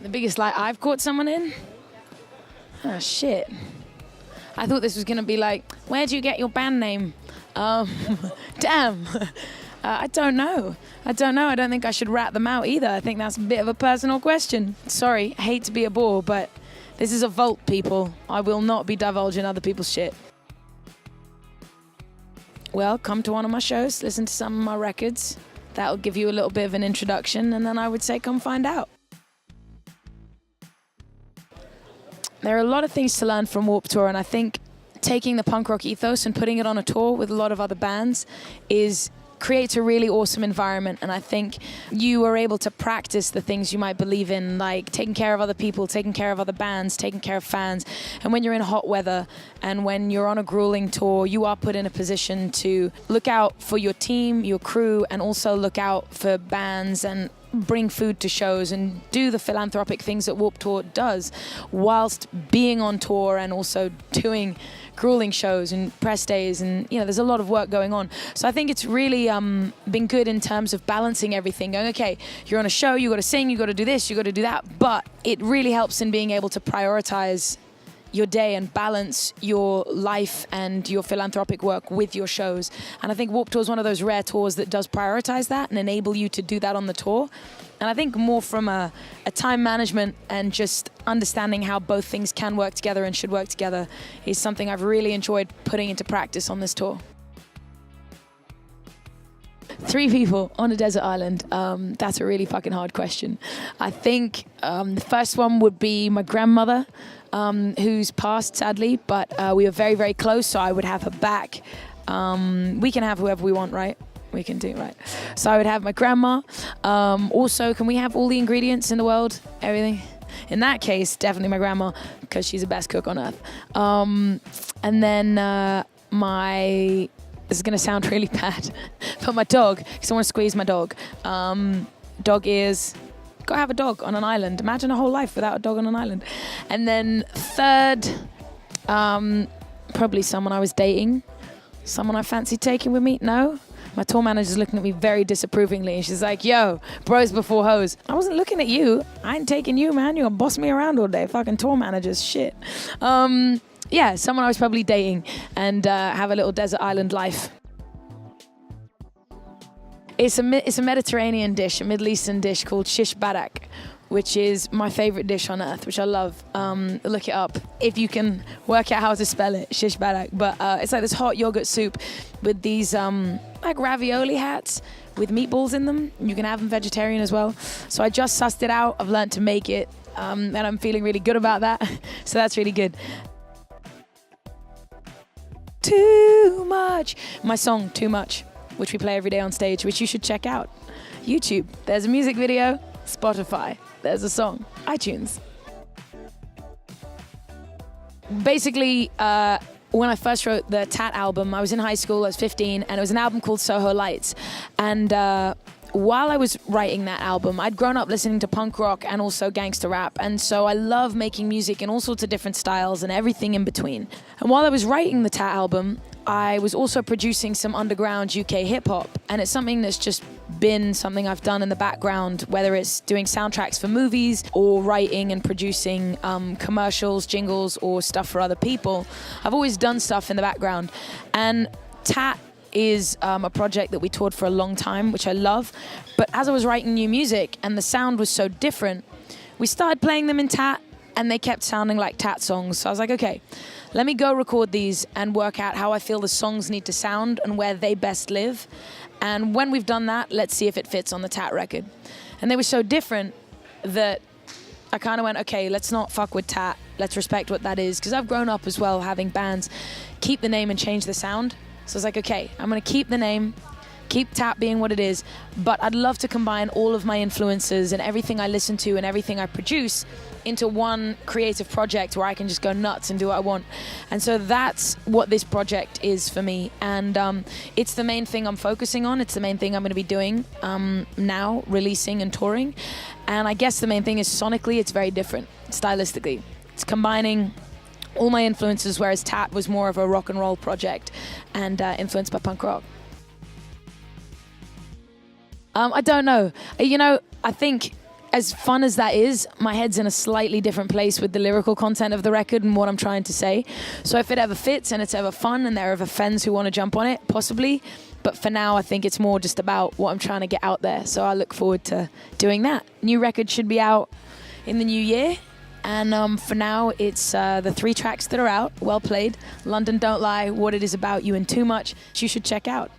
The biggest lie I've caught someone in? Oh, shit. I thought this was going to be like, where'd you get your band name? Damn. I don't know. I don't think I should rat them out either. I think that's a bit of a personal question. Sorry, I hate to be a bore, but this is a vault, people. I will not be divulging other people's shit. Well, come to one of my shows, listen to some of my records. That'll give you a little bit of an introduction, and then I would say come find out. There are a lot of things to learn from Warped Tour, and I think taking the punk rock ethos and putting it on a tour with a lot of other bands creates a really awesome environment. And I think you are able to practice the things you might believe in, like taking care of other people, taking care of other bands, taking care of fans. And when you're in hot weather and when you're on a grueling tour, you are put in a position to look out for your team, your crew, and also look out for bands and bring food to shows and do the philanthropic things that Warped Tour does whilst being on tour and also doing grueling shows and press days, and there's a lot of work going on. So I think it's really been good in terms of balancing everything, going, okay, you're on a show, you got to sing, you got to do this, you got to do that, but it really helps in being able to prioritize your day and balance your life and your philanthropic work with your shows. And I think Warped Tour is one of those rare tours that does prioritize that and enable you to do that on the tour. And I think more from a time management and just understanding how both things can work together and should work together is something I've really enjoyed putting into practice on this tour. 3 people on a desert island. That's a really fucking hard question. I think the first one would be my grandmother, who's passed sadly, but we were very, very close, so I would have her back. We can have whoever we want, right? We can do, right? So I would have my grandma. Also, can we have all the ingredients in the world? Everything? In that case, definitely my grandma, because she's the best cook on earth. And then this is going to sound really bad, but my dog, because I want to squeeze my dog. Dog ears. Gotta have a dog on an island. Imagine a whole life without a dog on an island. And then third, probably someone I was dating. Someone I fancied taking with me. No? My tour manager's looking at me very disapprovingly. She's like, yo, bros before hoes. I wasn't looking at you. I ain't taking you, man. You're gonna boss me around all day. Fucking tour managers, shit. Yeah, someone I was probably dating and have a little desert island life. It's a Mediterranean dish, a Middle Eastern dish called shish badak, which is my favorite dish on earth, which I love. Look it up if you can work out how to spell it, shish badak. But it's like this hot yogurt soup with these like ravioli hats with meatballs in them. You can have them vegetarian as well. So I just sussed it out. I've learned to make it, and I'm feeling really good about that. So that's really good. Too Much. My song, Too Much, which we play every day on stage, which you should check out. YouTube, there's a music video. Spotify, there's a song. iTunes. Basically, when I first wrote the Tat album, I was in high school, I was 15, and it was an album called Soho Lights. And while I was writing that album, I'd grown up listening to punk rock and also gangster rap. And so I love making music in all sorts of different styles and everything in between. And while I was writing the Tat album, I was also producing some underground UK hip hop. And it's something that's just been something I've done in the background, whether it's doing soundtracks for movies or writing and producing commercials, jingles, or stuff for other people. I've always done stuff in the background. And Tat is a project that we toured for a long time, which I love. But as I was writing new music and the sound was so different, we started playing them in Tat and they kept sounding like Tat songs. So I was like, okay, let me go record these and work out how I feel the songs need to sound and where they best live. And when we've done that, let's see if it fits on the Tat record. And they were so different that I kind of went, okay, let's not fuck with Tat. Let's respect what that is. Because I've grown up as well having bands keep the name and change the sound. So I was like, okay, I'm going to keep the name, keep Tat being what it is, but I'd love to combine all of my influences and everything I listen to and everything I produce into one creative project where I can just go nuts and do what I want. And so that's what this project is for me. And it's the main thing I'm focusing on. It's the main thing I'm going to be doing now, releasing and touring. And I guess the main thing is sonically, it's very different, stylistically. It's combining all my influences, whereas Tat was more of a rock and roll project and influenced by punk rock. I don't know. I think as fun as that is, my head's in a slightly different place with the lyrical content of the record and what I'm trying to say. So if it ever fits and it's ever fun and there are ever fans who want to jump on it, possibly. But for now, I think it's more just about what I'm trying to get out there. So I look forward to doing that. New record should be out in the new year. And for now, it's the 3 tracks that are out. Well Played, London Don't Lie, What It Is About You, and Too Much, you should check out.